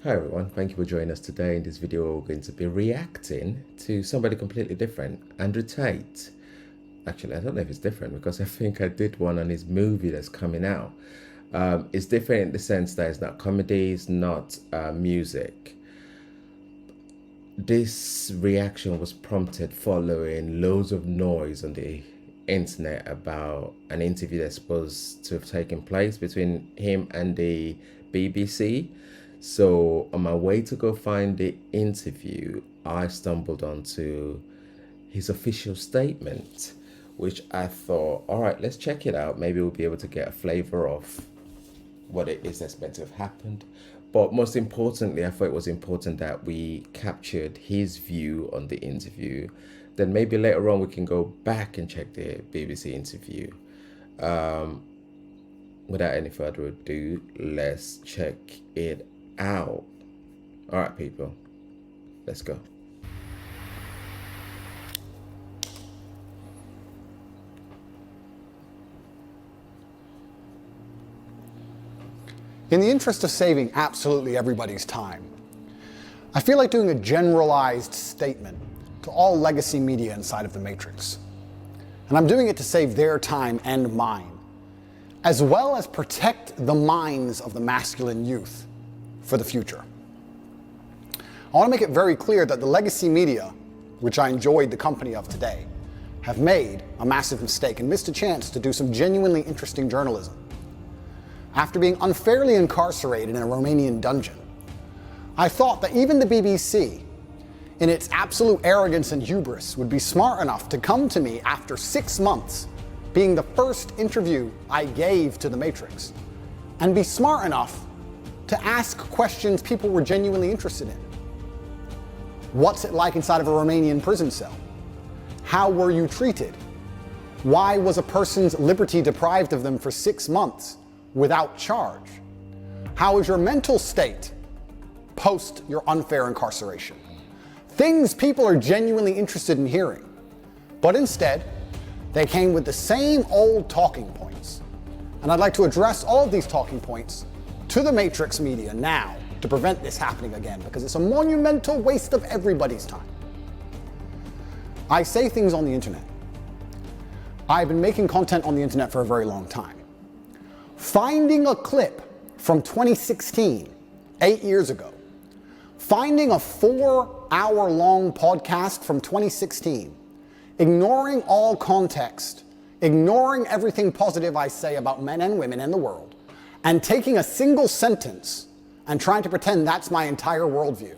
Hi everyone, thank you for joining us today. In this video, we're going to be reacting to somebody completely different, Andrew Tate. Actually, I don't know if it's different because I think I did one on his movie that's coming out. It's different in the sense that it's not comedy, it's not music. This reaction was prompted following loads of noise on the internet about an interview that's supposed to have taken place between him and the BBC. So on my way to go find the interview, I stumbled onto his official statement, which I thought, all right, let's check it out. Maybe we'll be able to get a flavor of what it is that's meant to have happened. But most importantly, I thought it was important that we captured his view on the interview. Then maybe later on we can go back and check the BBC interview. Without any further ado, let's check it out. All right, people, let's go. In the interest of saving absolutely everybody's time, I feel like doing a generalized statement to all legacy media inside of the Matrix. And I'm doing it to save their time and mine, as well as protect the minds of the masculine youth for the future. I want to make it very clear that the legacy media, which I enjoyed the company of today, have made a massive mistake and missed a chance to do some genuinely interesting journalism. After being unfairly incarcerated in a Romanian dungeon, I thought that even the BBC, in its absolute arrogance and hubris, would be smart enough to come to me after 6 months, being the first interview I gave to the Matrix, and be smart enough to ask questions people were genuinely interested in. What's it like inside of a Romanian prison cell? How were you treated? Why was a person's liberty deprived of them for 6 months without charge? How is your mental state post your unfair incarceration? Things people are genuinely interested in hearing. But instead, they came with the same old talking points. And I'd like to address all of these talking points to the Matrix media now to prevent this happening again, because it's a monumental waste of everybody's time. I say things on the internet. I've been making content on the internet for a very long time. Finding a clip from 2016, 8 years ago, finding a 4-hour-long podcast from 2016, ignoring all context, ignoring everything positive I say about men and women and the world, and taking a single sentence and trying to pretend that's my entire worldview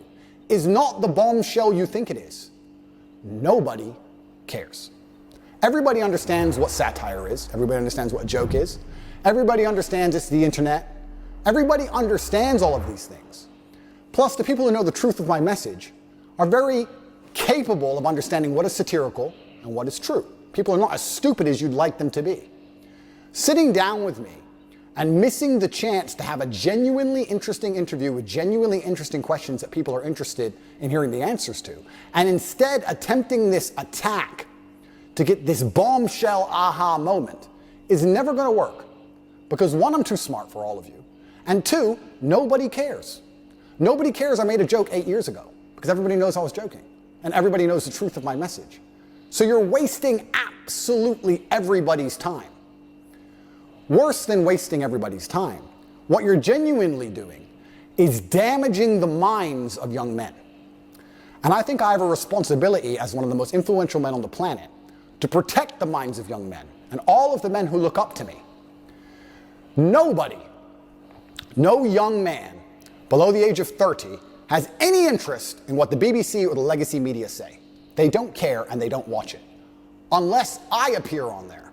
is not the bombshell you think it is. Nobody cares. Everybody understands what satire is. Everybody understands what a joke is. Everybody understands it's the internet. Everybody understands all of these things. Plus, the people who know the truth of my message are very capable of understanding what is satirical and what is true. People are not as stupid as you'd like them to be. Sitting down with me and missing the chance to have a genuinely interesting interview with genuinely interesting questions that people are interested in hearing the answers to, and instead attempting this attack to get this bombshell aha moment is never going to work. Because one, I'm too smart for all of you. And two, nobody cares. Nobody cares I made a joke 8 years ago, because everybody knows I was joking. And everybody knows the truth of my message. So you're wasting absolutely everybody's time. Worse than wasting everybody's time, what you're genuinely doing is damaging the minds of young men. And I think I have a responsibility as one of the most influential men on the planet to protect the minds of young men and all of the men who look up to me. Nobody, no young man below the age of 30 has any interest in what the BBC or the legacy media say. They don't care and they don't watch it, unless I appear on there.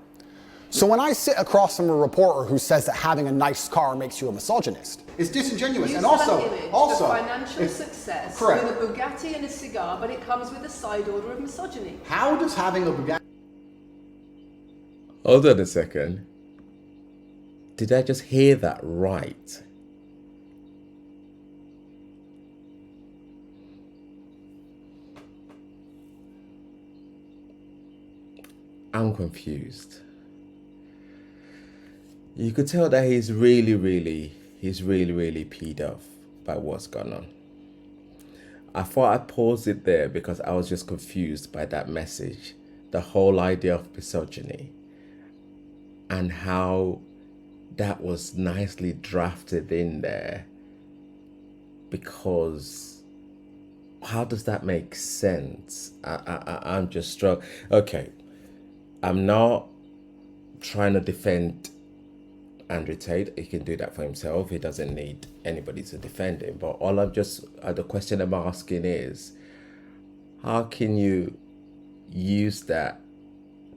So when I sit across from a reporter who says that having a nice car makes you a misogynist, it's disingenuous. Use and that image also of financial success correct. with a Bugatti and a cigar, but it comes with a side order of misogyny. How does having a Bugatti... Hold on a second. Did I just hear that right? I'm confused. You could tell that he's really peed off by what's gone on. I thought I'd pause it there because I was just confused by that message. The whole idea of misogyny and how that was nicely drafted in there, because how does that make sense? I'm just struck. Okay, I'm not trying to defend Andrew Tate. He can do that for himself. He doesn't need anybody to defend him. But the question I'm asking is, how can you use that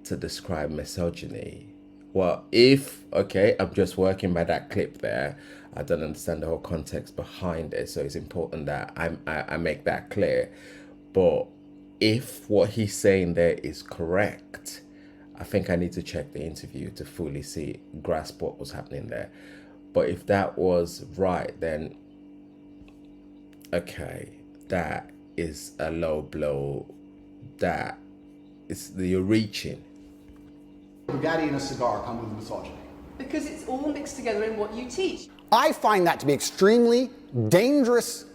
to describe misogyny? Well, I'm just working by that clip there. I don't understand the whole context behind it, so it's important that I make that clear. But if what he's saying there is correct, I think I need to check the interview to fully grasp what was happening there. But if that was right, then okay, that is a low blow. You're reaching. Bugatti and a cigar come with misogyny. Because it's all mixed together in what you teach. I find that to be extremely dangerous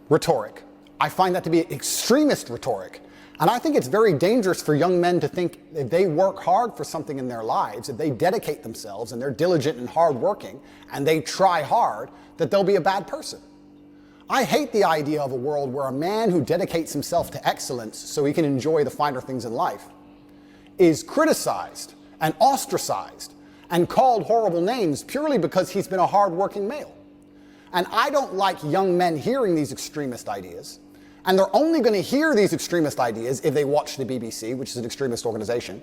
rhetoric. I find that to be extremist rhetoric. And I think it's very dangerous for young men to think if they work hard for something in their lives, if they dedicate themselves and they're diligent and hardworking and they try hard, that they'll be a bad person. I hate the idea of a world where a man who dedicates himself to excellence so he can enjoy the finer things in life is criticized and ostracized and called horrible names purely because he's been a hardworking male. And I don't like young men hearing these extremist ideas. And they're only going to hear these extremist ideas if they watch the BBC, which is an extremist organization.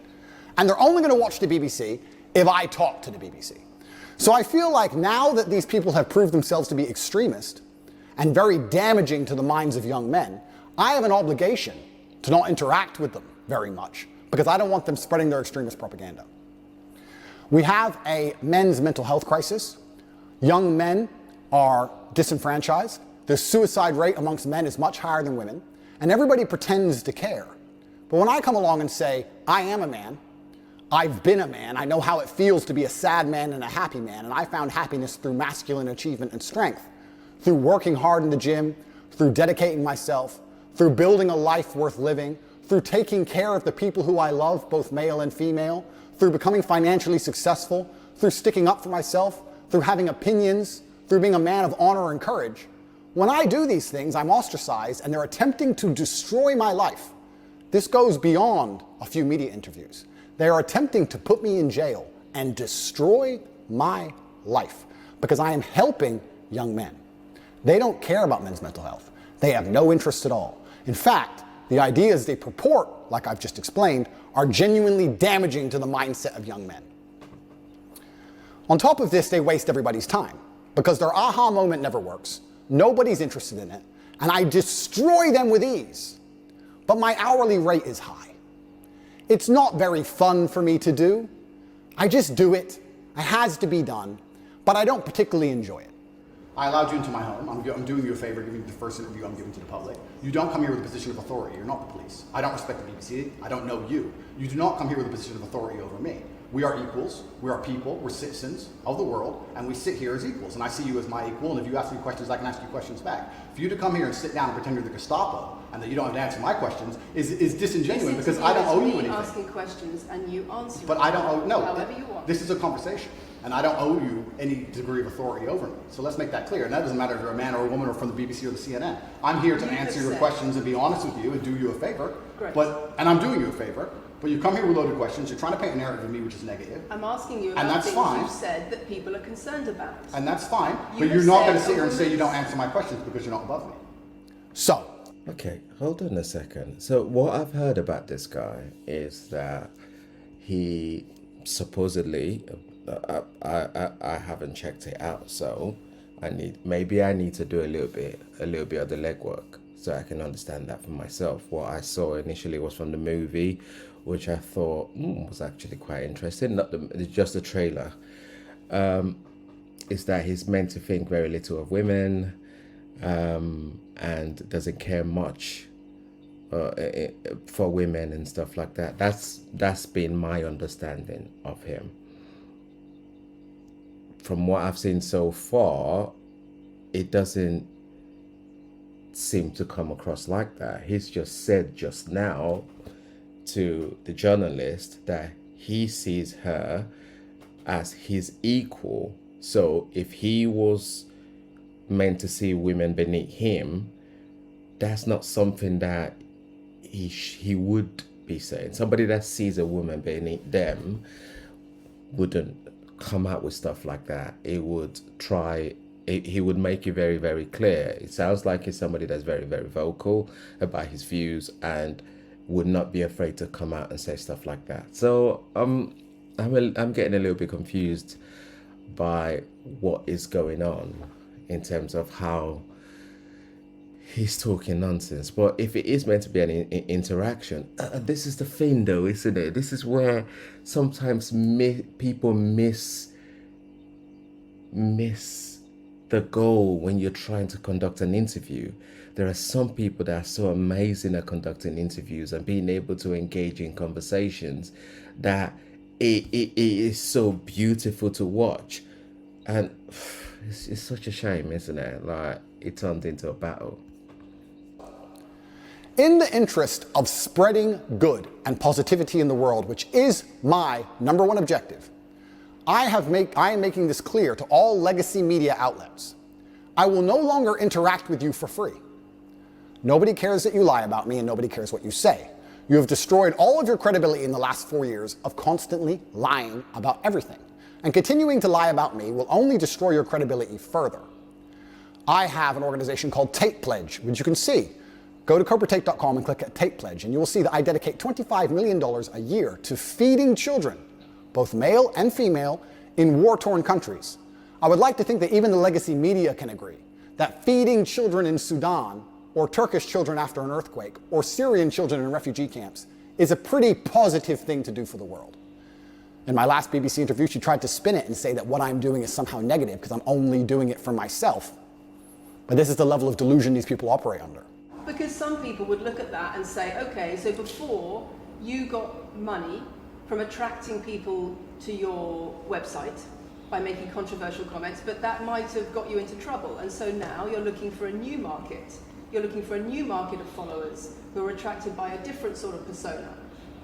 And they're only going to watch the BBC if I talk to the BBC. So I feel like now that these people have proved themselves to be extremist and very damaging to the minds of young men, I have an obligation to not interact with them very much because I don't want them spreading their extremist propaganda. We have a men's mental health crisis. Young men are disenfranchised. The suicide rate amongst men is much higher than women, and everybody pretends to care. But when I come along and say, I am a man, I've been a man, I know how it feels to be a sad man and a happy man, and I found happiness through masculine achievement and strength, through working hard in the gym, through dedicating myself, through building a life worth living, through taking care of the people who I love, both male and female, through becoming financially successful, through sticking up for myself, through having opinions, through being a man of honor and courage. When I do these things, I'm ostracized and they're attempting to destroy my life. This goes beyond a few media interviews. They are attempting to put me in jail and destroy my life because I am helping young men. They don't care about men's mental health. They have no interest at all. In fact, the ideas they purport, like I've just explained, are genuinely damaging to the mindset of young men. On top of this, they waste everybody's time because their aha moment never works. Nobody's interested in it, and I destroy them with ease. But my hourly rate is high. It's not very fun for me to do. I just do it. It has to be done, but I don't particularly enjoy it. I allowed you into my home. I'm doing you a favor, giving you the first interview I'm giving to the public. You don't come here with a position of authority. You're not the police. I don't respect the BBC. I don't know you. You do not come here with a position of authority over me. We are equals. We are people. We're citizens of the world, and we sit here as equals. And I see you as my equal, and if you ask me questions, I can ask you questions back. For you to come here and sit down and pretend you're the Gestapo and that you don't have to answer my questions is disingenuous because I don't owe you anything. Asking questions and you answer. But I don't owe, no, however you want. This is a conversation, and I don't owe you any degree of authority over me. So let's make that clear. And that doesn't matter if you're a man or a woman or from the BBC or the CNN. I'm here to answer your questions and be honest with you and do you a favor. Great. And I'm doing you a favor. But you come here with loaded questions, you're trying to paint a narrative of me which is negative. I'm asking you and about that's things fine. you've said that people are concerned about. And that's fine, You but have you're not going to said sit here and a say you don't woman's- answer my questions because you're not above me. So, Okay, hold on a second. So what I've heard about this guy is that he supposedly, I haven't checked it out, so I need to do a little bit of the legwork so I can understand that for myself. What I saw initially was from the movie, which I thought was actually quite interesting. It's just a trailer. Is that he's meant to think very little of women, and doesn't care much for women and stuff like that. That's been my understanding of him. From what I've seen so far, it doesn't seem to come across like that. He's just said just now to the journalist that he sees her as his equal. So if he was meant to see women beneath him, that's not something that he would be saying. Somebody that sees a woman beneath them wouldn't come out with stuff like that. He would make it very, very clear. It sounds like he's somebody that's very, very vocal about his views and would not be afraid to come out and say stuff like that. So I'm getting a little bit confused by what is going on in terms of how he's talking nonsense. But if it is meant to be an interaction, this is the thing though, isn't it? This is where sometimes people miss the goal when you're trying to conduct an interview. There are some people that are so amazing at conducting interviews and being able to engage in conversations that it is so beautiful to watch. And it's such a shame, isn't it? Like, it turned into a battle. In the interest of spreading good and positivity in the world, which is my number one objective, I am making this clear to all legacy media outlets. I will no longer interact with you for free. Nobody cares that you lie about me, and nobody cares what you say. You have destroyed all of your credibility in the last 4 years of constantly lying about everything. And continuing to lie about me will only destroy your credibility further. I have an organization called Tate Pledge, which you can see. Go to cobratate.com and click at Tate Pledge, and you will see that I dedicate $25 million a year to feeding children, both male and female, in war-torn countries. I would like to think that even the legacy media can agree that feeding children in Sudan, or Turkish children after an earthquake, or Syrian children in refugee camps is a pretty positive thing to do for the world. In my last BBC interview, she tried to spin it and say that what I'm doing is somehow negative because I'm only doing it for myself. But this is the level of delusion these people operate under. Because some people would look at that and say, okay, so before you got money from attracting people to your website by making controversial comments, but that might have got you into trouble. And so now you're looking for a new market. You're looking for a new market of followers who are attracted by a different sort of persona.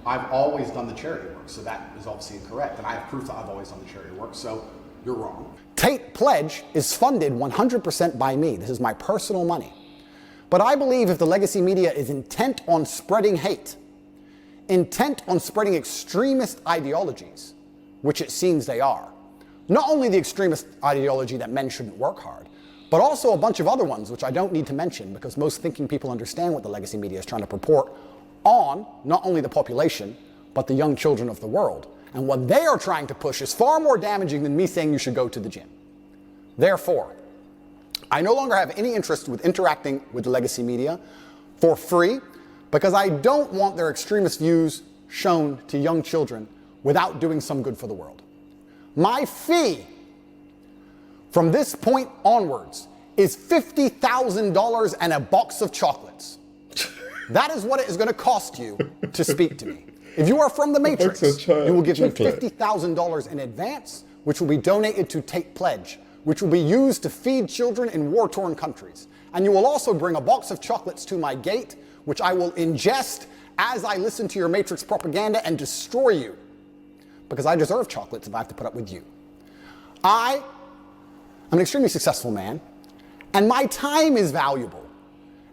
I've always done the charity work, so that is obviously incorrect. And I have proof that I've always done the charity work, so you're wrong. Tate Pledge is funded 100% by me. This is my personal money. But I believe if the legacy media is intent on spreading hate, intent on spreading extremist ideologies, which it seems they are, not only the extremist ideology that men shouldn't work hard, but also a bunch of other ones, which I don't need to mention because most thinking people understand what the legacy media is trying to purport on not only the population, but the young children of the world. And what they are trying to push is far more damaging than me saying you should go to the gym. Therefore, I no longer have any interest with interacting with the legacy media for free because I don't want their extremist views shown to young children without doing some good for the world. My fee from this point onwards is $50,000 and a box of chocolates. That is what it is going to cost you to speak to me. If you are from the Matrix, you will give me $50,000 in advance, which will be donated to Tate Pledge, which will be used to feed children in war-torn countries. And you will also bring a box of chocolates to my gate, which I will ingest as I listen to your Matrix propaganda and destroy you. Because I deserve chocolates if I have to put up with you. I am an extremely successful man, and my time is valuable.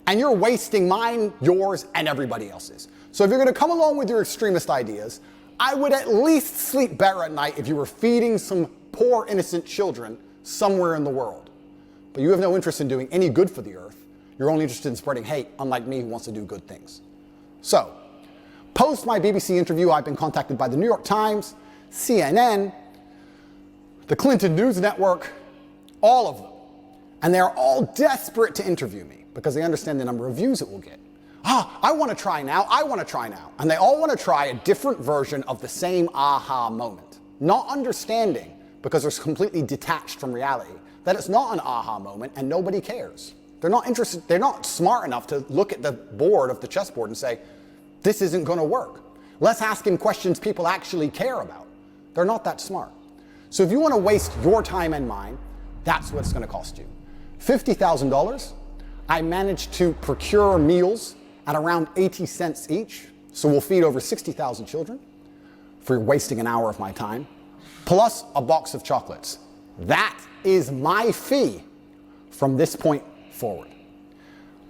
And you're wasting mine, yours, and everybody else's. So if you're going to come along with your extremist ideas, I would at least sleep better at night if you were feeding some poor innocent children somewhere in the world. But you have no interest in doing any good for the earth. You're only interested in spreading hate, unlike me who wants to do good things. So, post my BBC interview, I've been contacted by the New York Times, CNN, the Clinton News Network, all of them. And they're all desperate to interview me because they understand the number of views it will get. I want to try now, I want to try now. And they all want to try a different version of the same aha moment. Not understanding, because they're completely detached from reality, that it's not an aha moment and nobody cares. They're not interested, they're not smart enough to look at the board of the chessboard and say, this isn't going to work. Let's ask him questions people actually care about. They're not that smart. So if you want to waste your time and mine, that's what it's going to cost you. $50,000, I managed to procure meals at around 80 cents each, so we'll feed over 60,000 children for wasting an hour of my time, plus a box of chocolates. That is my fee from this point forward.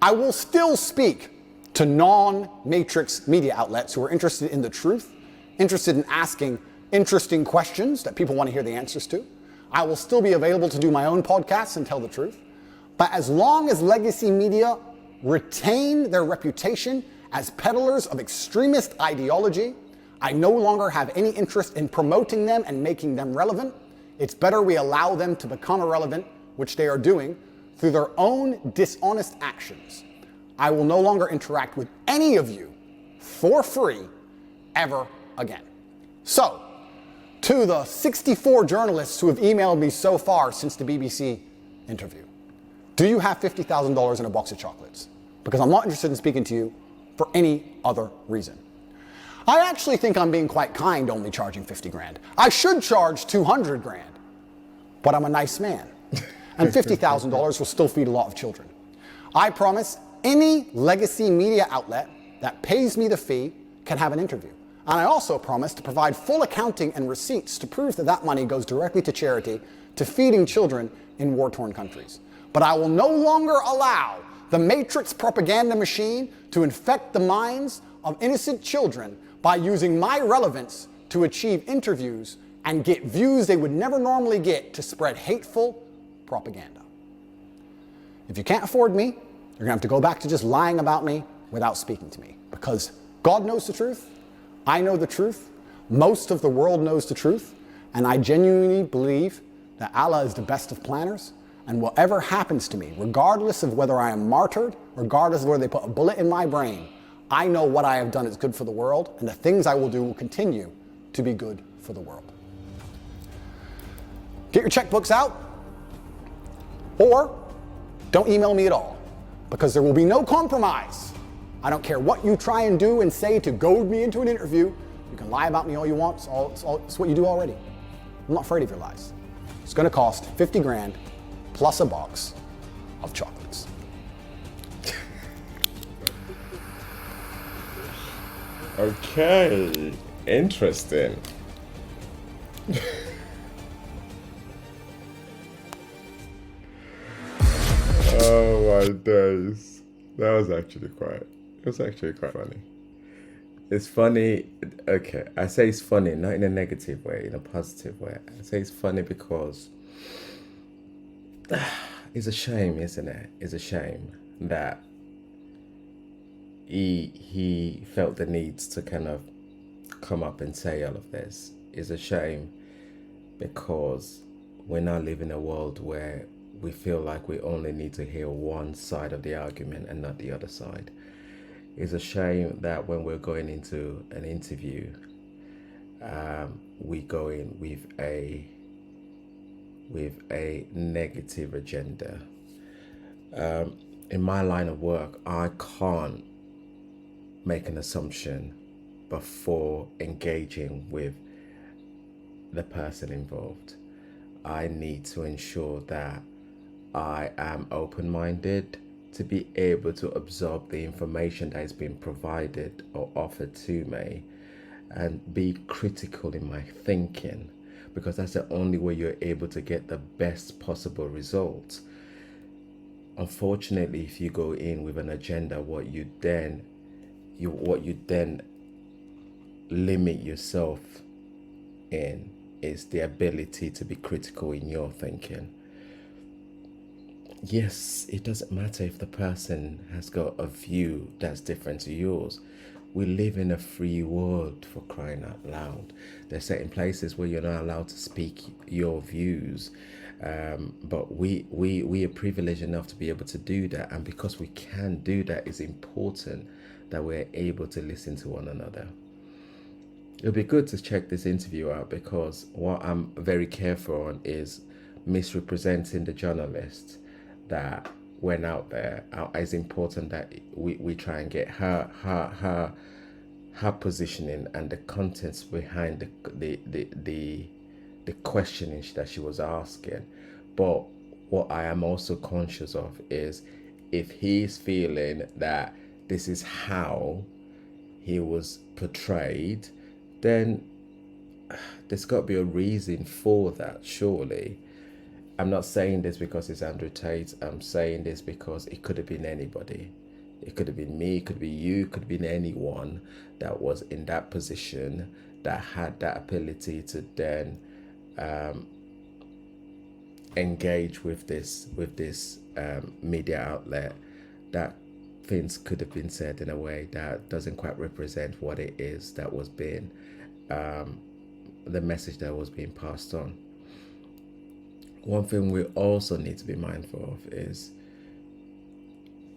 I will still speak to non-Matrix media outlets who are interested in the truth, interested in asking interesting questions that people want to hear the answers to. I will still be available to do my own podcasts and tell the truth. But as long as legacy media retain their reputation as peddlers of extremist ideology, I no longer have any interest in promoting them and making them relevant. It's better we allow them to become irrelevant, which they are doing, through their own dishonest actions. I will no longer interact with any of you for free ever again. So, to the 64 journalists who have emailed me so far since the BBC interview, do you have $50,000 in a box of chocolates? Because I'm not interested in speaking to you for any other reason. I actually think I'm being quite kind only charging 50 grand. I should charge 200 grand, but I'm a nice man. And $50,000 will still feed a lot of children. I promise any legacy media outlet that pays me the fee can have an interview. And I also promise to provide full accounting and receipts to prove that that money goes directly to charity, to feeding children in war-torn countries. But I will no longer allow the Matrix propaganda machine to infect the minds of innocent children by using my relevance to achieve interviews and get views they would never normally get to spread hateful propaganda. If you can't afford me, you're gonna have to go back to just lying about me without speaking to me. Because God knows the truth, I know the truth, most of the world knows the truth, and I genuinely believe that Allah is the best of planners, and whatever happens to me, regardless of whether I am martyred, regardless of whether they put a bullet in my brain, I know what I have done is good for the world, and the things I will do will continue to be good for the world. Get your checkbooks out, or don't email me at all, because there will be no compromise. I don't care what you try and do and say to goad me into an interview. You can lie about me all you want. It's what you do already. I'm not afraid of your lies. It's going to cost 50 grand plus a box of chocolates. Okay, interesting. Oh my days. That was actually quite funny. It's funny, okay, I say it's funny, not in a negative way, in a positive way. I say it's funny because it's a shame, isn't it? It's a shame that he felt the need to kind of come up and say all of this. It's a shame because we're now living in a world where we feel like we only need to hear one side of the argument and not the other side. It's a shame that when we're going into an interview, we go in with a negative agenda. In my line of work, I can't make an assumption before engaging with the person involved. I need to ensure that I am open-minded to be able to absorb the information that is being provided or offered to me and be critical in my thinking, because that's the only way you're able to get the best possible results. Unfortunately, if you go in with an agenda, what you then limit yourself in is the ability to be critical in your thinking. Yes, it doesn't matter if the person has got a view that's different to yours. We live in a free world, for crying out loud. There's certain places where you're not allowed to speak your views, but we are privileged enough to be able to do that, and because we can do that, it's important that we're able to listen to one another. It'll be good to check this interview out, because what I'm very careful on is misrepresenting the journalist that went out there. It's important that we try and get her positioning and the contents behind the questioning that she was asking. But what I am also conscious of is, if he's feeling that this is how he was portrayed, then there's got to be a reason for that, surely. I'm not saying this because it's Andrew Tate. I'm saying this because it could have been anybody. It could have been me, it could be you, it could have been anyone that was in that position that had that ability to then engage with this media outlet, that things could have been said in a way that doesn't quite represent what it is that was being the message that was being passed on. One thing we also need to be mindful of is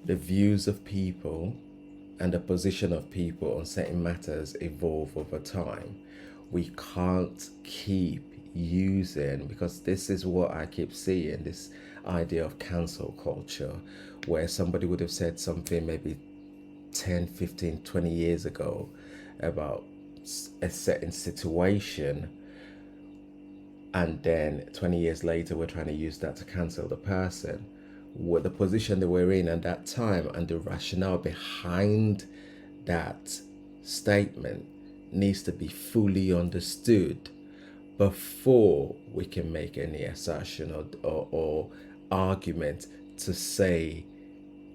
the views of people and the position of people on certain matters evolve over time. We can't keep using, because this is what I keep seeing, this idea of cancel culture, where somebody would have said something maybe 10, 15, 20 years ago about a certain situation, and then 20 years later we're trying to use that to cancel the person. What the position they were in at that time and the rationale behind that statement needs to be fully understood before we can make any assertion or argument to say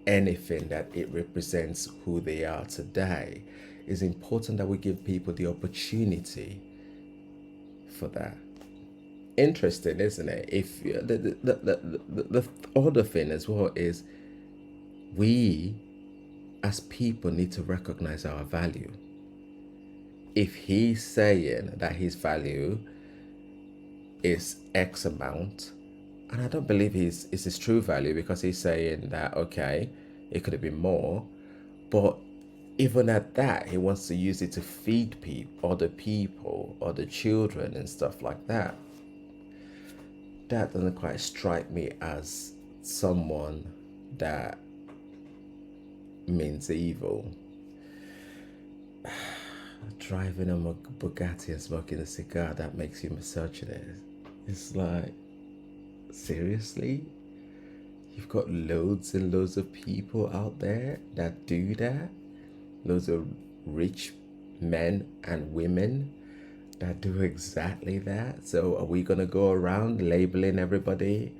anything that it represents who they are today. It's important that we give people the opportunity for that. Interesting, isn't it? If the other thing as well is, we as people need to recognize our value. If he's saying that his value is X amount, and I don't believe it's his true value, because he's saying that, okay, it could have been more, but even at that, he wants to use it to feed other people, other children and stuff like that. That doesn't quite strike me as someone that means evil. Driving a Bugatti and smoking a cigar, that makes you misogynist. It's like, seriously? You've got loads and loads of people out there that do that? Loads of rich men and women that do exactly that? So are we going to go around labeling everybody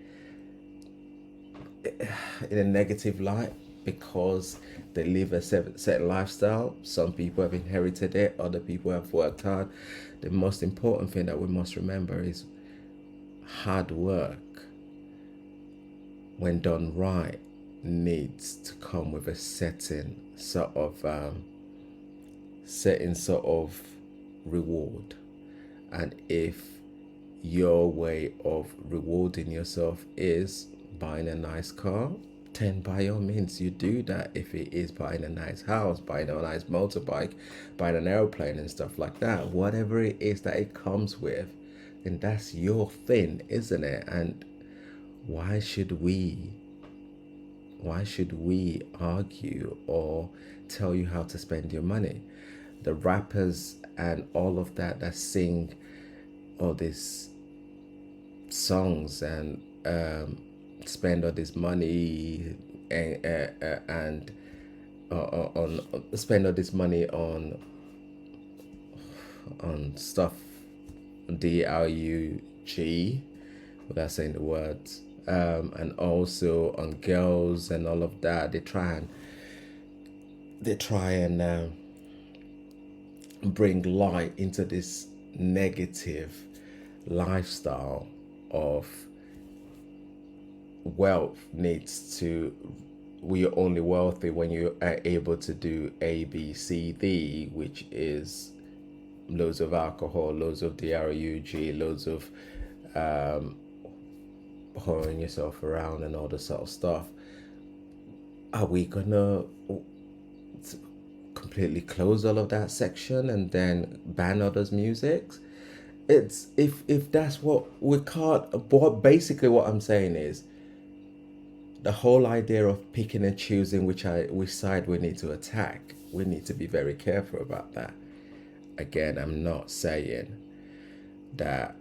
in a negative light because they live a certain lifestyle? Some people have inherited it, other people have worked hard. The most important thing that we must remember is hard work, when done right, needs to come with a certain sort of reward. And if your way of rewarding yourself is buying a nice car, then by all means you do that. If it is buying a nice house, buying a nice motorbike, buying an airplane and stuff like that, whatever it is that it comes with, then that's your thing, isn't it? And why should we argue or tell you how to spend your money? The rappers and all of that sing all these songs and spend all this money and on spend all this money on stuff, DRUG, without saying the words, and also on girls and all of that. They try and bring light into this negative lifestyle of wealth we're only wealthy when you are able to do A, B, C, D, which is loads of alcohol, loads of DRUG, loads of whoring yourself around and all this sort of stuff. Are we gonna completely close all of that section and then ban others' musics? It's if that's what we can't. But basically, what I'm saying is, the whole idea of picking and choosing which side we need to attack, we need to be very careful about that. Again, I'm not saying that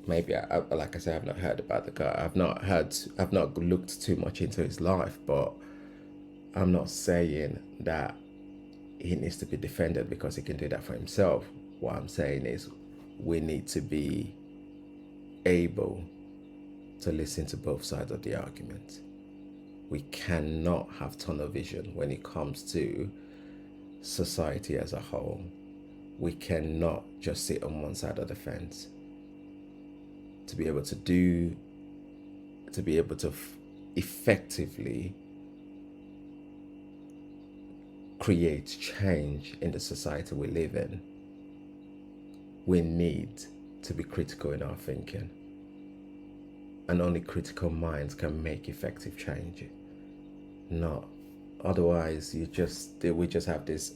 maybe like I said, I've not heard about the guy. I've not looked too much into his life, but I'm not saying that he needs to be defended because he can do that for himself. What I'm saying is we need to be able to listen to both sides of the argument. We cannot have tunnel vision when it comes to society as a whole. We cannot just sit on one side of the fence. To be able to effectively create change in the society we live in, we need to be critical in our thinking. And only critical minds can make effective change. Not otherwise we just have this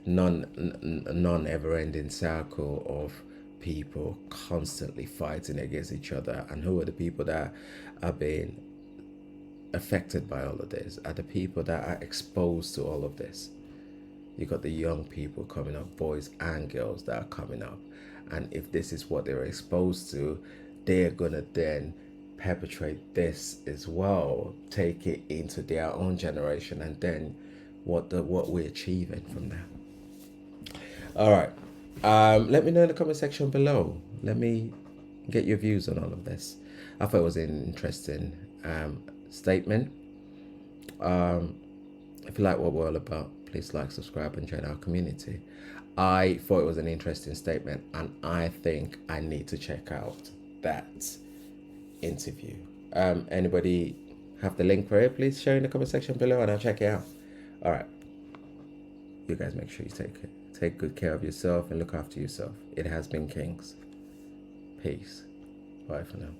non-ever-ending cycle of people constantly fighting against each other. And who are the people that are being affected by all of this? Are the people that are exposed to all of this. You got the young people coming up, boys and girls that are coming up, and if this is what they're exposed to, they're gonna then perpetrate this as well, take it into their own generation, and then what we're achieving from there. All right, let me know in the comment section below. Let me get your views on all of this. I thought it was an interesting statement. If you like what we're all about, please like, subscribe, and join our community. I thought it was an interesting statement, and I think I need to check out that interview. Anybody have the link for it? Please share in the comment section below, and I'll check it out. All right, you guys make sure you take good care of yourself and look after yourself. It has been Kings. Peace. Bye for now.